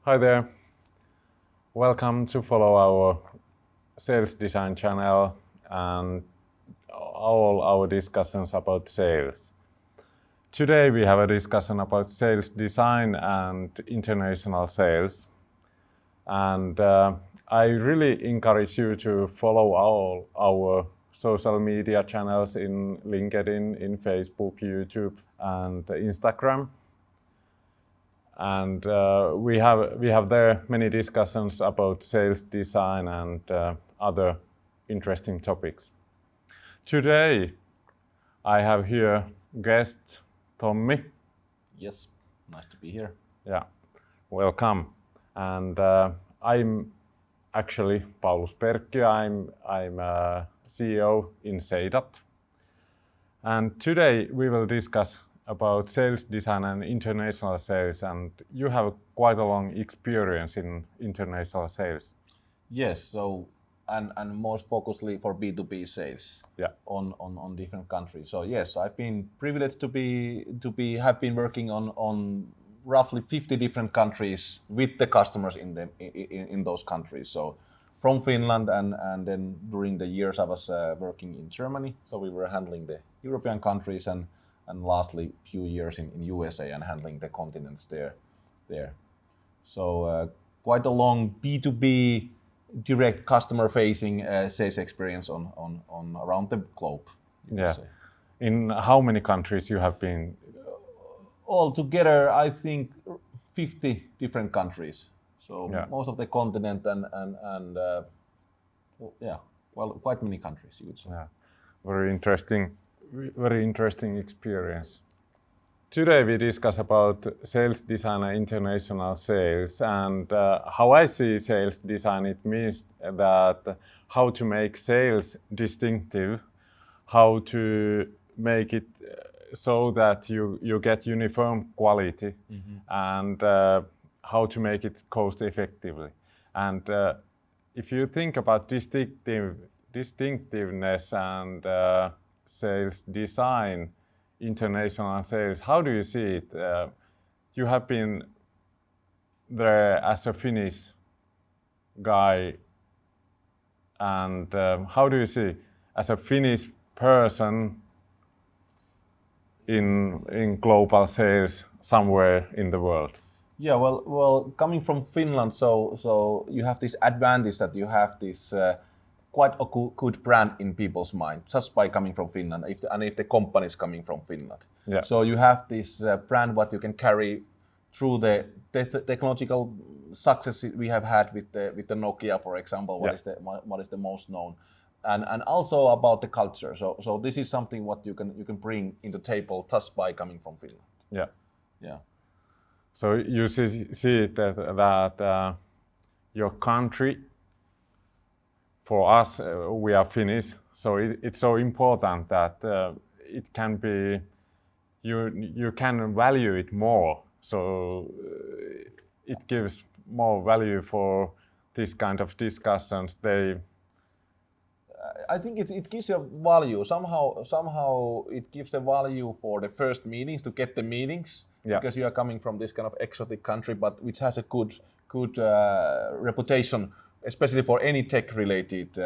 Hi there. Welcome to follow our sales design channel and all our discussions about sales. Today we have a discussion about sales design and international sales. And I really encourage you to follow all our social media channels in LinkedIn, in Facebook, YouTube, and Instagram. And we have there many discussions about sales design and other interesting topics. Today I have here guest Tommi. Yes, nice to be here. Yeah, welcome. And I'm actually Paulus Perkkiö. I'm CEO in Seidat. And today we will discuss about sales design and international sales, and you have quite a long experience in international sales. Yes, so and most focusedly for B2B sales. Yeah. On different countries. So yes, I've been privileged to have been working on roughly 50 different countries with the customers in those countries. So from Finland and then during the years I was working in Germany. So we were handling the European countries and lastly few years in USA and handling the continents there. So quite a long B2B direct customer facing sales experience on around the globe. Yeah. In how many countries you have been? Altogether, I think 50 different countries. So Yeah. most of the continent and quite many countries, you would say. Yeah. Very interesting experience. Today we discuss about sales design and international sales, and how I see sales design. It means that how to make sales distinctive, how to make it so that you get uniform quality, and how to make it cost effectively. And if you think about distinctiveness and sales design, international sales, how do you see it? You have been there as a Finnish guy, and how do you see as a Finnish person in global sales somewhere in the world? Yeah, well, coming from Finland, so you have this advantage that you have this quite a good brand in people's mind just by coming from Finland, if the company is coming from Finland. Yeah. So you have this brand what you can carry through the technological success we have had with the Nokia, for example. What is the most known, and also about the culture. So this is something what you can bring in the table just by coming from Finland. Yeah. Yeah. So you see that your country, for us, we are Finnish, so it's so important that it can be, you can value it more, so it gives more value for this kind of discussions. I think it gives a value. Somehow it gives a value for the first meetings, to get the meetings, Yeah. because you are coming from this kind of exotic country, but which has a good reputation, especially for any tech-related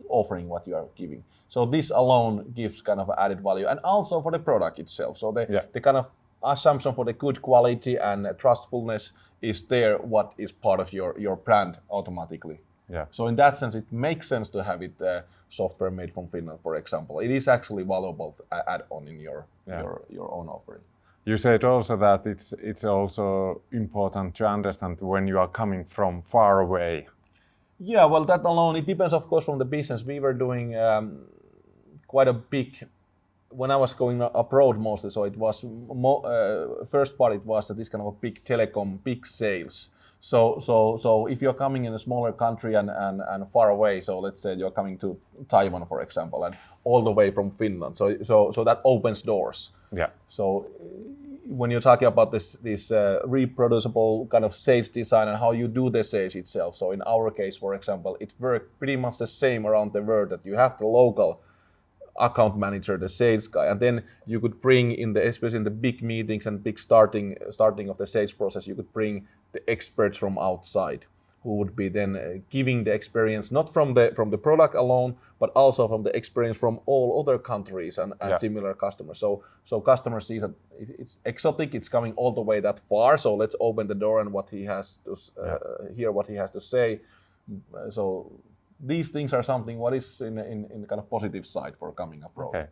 offering what you are giving. So this alone gives kind of added value, and also for the product itself. So the kind of assumption for the good quality and trustfulness is there, what is part of your brand automatically. Yeah. So in that sense, it makes sense to have it software made from Finland, for example. It is actually valuable add-on in your own offering. You said also that it's also important to understand when you are coming from far away. Yeah, well, that alone, it depends, of course, from the business. We were doing quite a big, when I was going abroad mostly, so it was, first part it was this kind of a big telecom, big sales. So if you're coming in a smaller country and far away, so let's say you're coming to Taiwan, for example, and all the way from Finland, so that opens doors. Yeah. So when you're talking about this reproducible kind of sales design and how you do the sales itself, so in our case, for example, it works pretty much the same around the world, that you have the local account manager, the sales guy, and then you could bring in especially in the big meetings and big starting of the sales process, you could bring the experts from outside who would be then giving the experience not from the product alone, but also from the experience from all other countries and similar customers. So customers see that it's exotic, it's coming all the way that far. So let's open the door and what he has to hear what he has to say. So these things are something what is in the kind of positive side for coming abroad. Okay,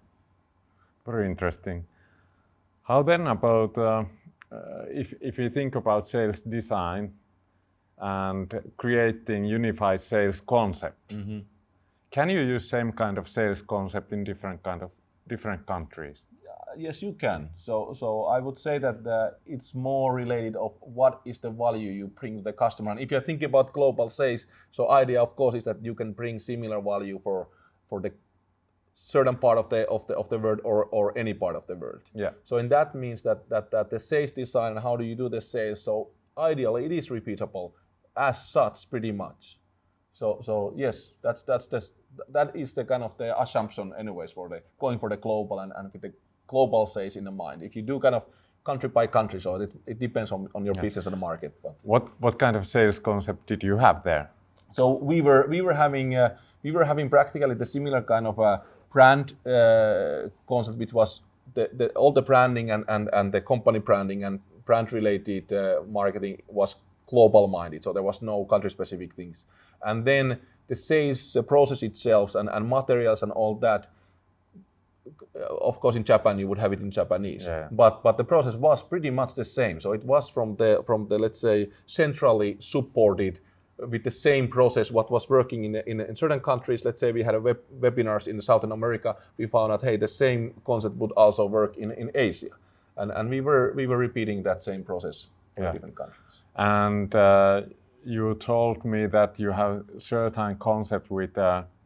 very interesting. How then about if you think about sales design and creating unified sales concept, can you use same kind of sales concept in different countries? Yes, you can. So I would say that it's more related of what is the value you bring to the customer. And if you're thinking about global sales, so idea of course is that you can bring similar value for the certain part of the world or any part of the world. Yeah. So in that means that the sales design and how do you do the sales? So ideally it is repeatable as such pretty much. So yes, that is the kind of the assumption anyways for the going for the global and with the global sales in the mind. If you do kind of country by country, so it depends on your business and the market. But what kind of sales concept did you have there? So we were having practically the similar kind of a brand concept, which was all the branding and the company branding and brand related marketing was global minded. So there was no country specific things. And then the sales process itself and materials and all that. Of course, in Japan you would have it in Japanese, but the process was pretty much the same. So it was from the let's say centrally supported with the same process what was working in certain countries. Let's say we had webinars in Southern America. We found out, hey, the same concept would also work in Asia, and we were repeating that same process for different countries. And you told me that you have certain concept with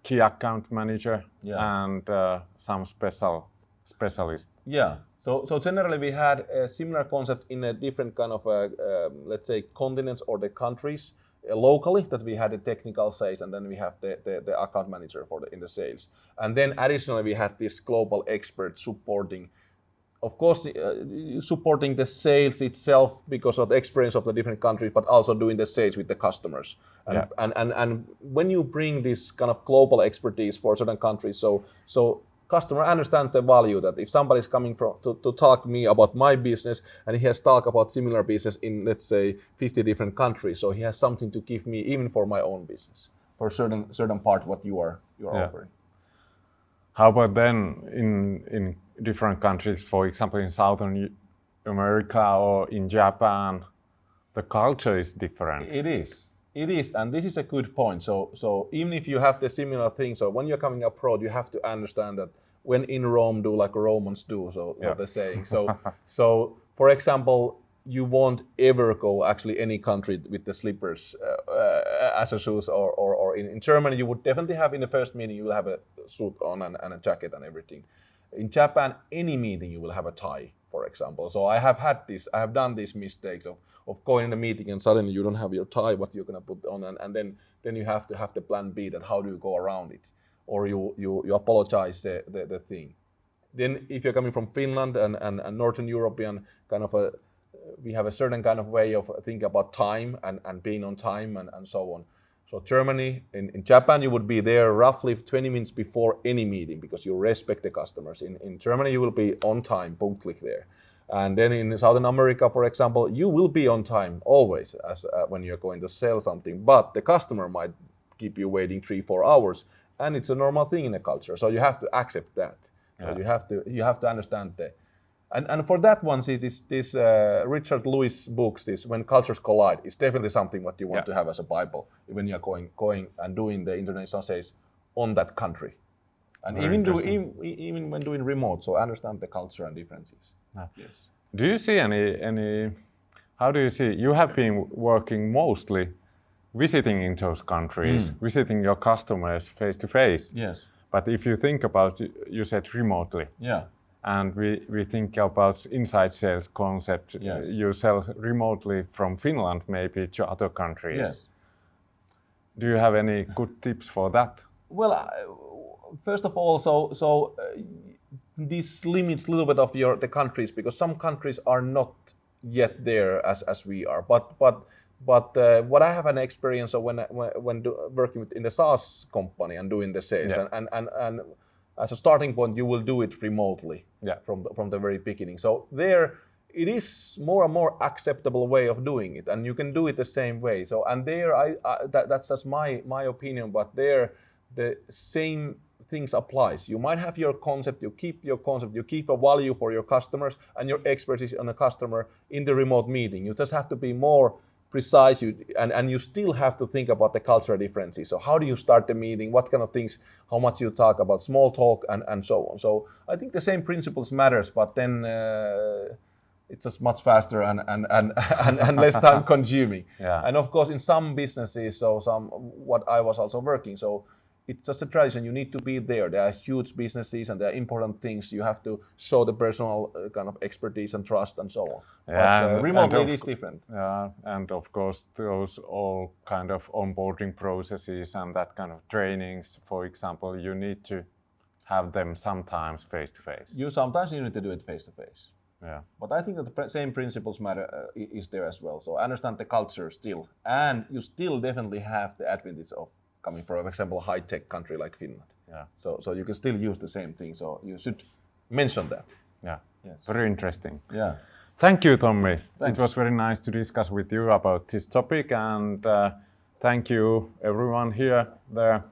key account manager and some specialist. Yeah. So generally we had a similar concept in a different kind of let's say continents or the countries locally, that we had the technical sales and then we have the account manager in the sales. And then additionally we had this global expert supporting, of course, supporting the sales itself because of the experience of the different countries, but also doing the sales with the customers. And when you bring this kind of global expertise for certain countries, so customer understands the value that if somebody is coming to talk to me about my business and he has talked about similar business in, let's say, 50 different countries, so he has something to give me even for my own business, for certain part what you are offering. How about then in different countries, for example, in Southern America or in Japan, the culture is different. It is, and this is a good point. So even if you have the similar things, so when you're coming abroad, you have to understand that when in Rome, do like Romans do, so the saying. So for example, you won't ever go actually any country with the slippers as a shoes, or in Germany you would definitely have in the first meeting you will have a suit on and a jacket and everything. In Japan, any meeting you will have a tie, for example. So I have done these mistakes of going in a meeting and suddenly you don't have your tie, what you're gonna put on, and then you have to have the plan B, that how do you go around it, or you apologize the thing. Then if you're coming from Finland and Northern European kind of we have a certain kind of way of thinking about time and being on time and so on. So Germany, in Japan, you would be there roughly 20 minutes before any meeting because you respect the customers. In Germany, you will be on time, punktlich there. And then in Southern America, for example, you will be on time always as when you're going to sell something, but the customer might keep you waiting 3-4 hours, and it's a normal thing in the culture. So you have to accept that. So you have to understand that. And for that one, see this Richard Lewis books, this When Cultures Collide, is definitely something what you want to have as a Bible when you are going and doing the international sales on that country, and even when doing remote. So understand the culture and differences. Yes. Do you see any? How do you see? You have been working mostly visiting in those countries, visiting your customers face to face. Yes. But if you think about, you said remotely. Yeah. And we think about inside sales concept. Yes. You sell remotely from Finland maybe to other countries. Yes. Do you have any good tips for that? Well, first of all, this limits a little bit of the countries, because some countries are not yet there as we are. But what I have an experience of when working in the SaaS company and doing the sales, and as a starting point, you will do it remotely from the very beginning. So there, it is more and more acceptable way of doing it, and you can do it the same way. So and there, that's just my opinion. But there, the same things applies. You might have your concept, you keep your concept, you keep a value for your customers and your expertise on the customer in the remote meeting. You just have to be more precise, and you still have to think about the cultural differences. So how do you start the meeting? What kind of things? How much you talk about small talk and so on. So I think the same principles matters, but then it's just much faster and less time consuming. Yeah. And of course, in some businesses, so what I was also working, so it's just a tradition. You need to be there. There are huge businesses and there are important things. You have to show the personal kind of expertise and trust and so on. Yeah, but remotely it is different. Yeah, and of course those all kind of onboarding processes and that kind of trainings, for example, you need to have them sometimes face to face. Sometimes you need to do it face to face. Yeah. But I think that the same principles matter is there as well. So understand the culture still, and you still definitely have the advantage of coming from, for example, a high-tech country like Finland. Yeah. So you can still use the same thing. So you should mention that. Yeah. Yes. Very interesting. Yeah. Thank you, Tommi. Thanks. It was very nice to discuss with you about this topic, and thank you everyone here there.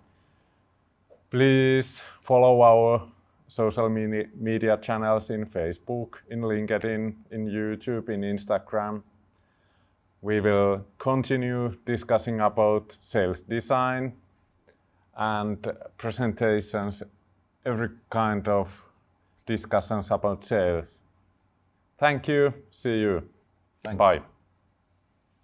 Please follow our social media channels in Facebook, in LinkedIn, in YouTube, in Instagram. We will continue discussing about sales design and presentations, every kind of discussions about sales. Thank you. See you. Thanks. Bye.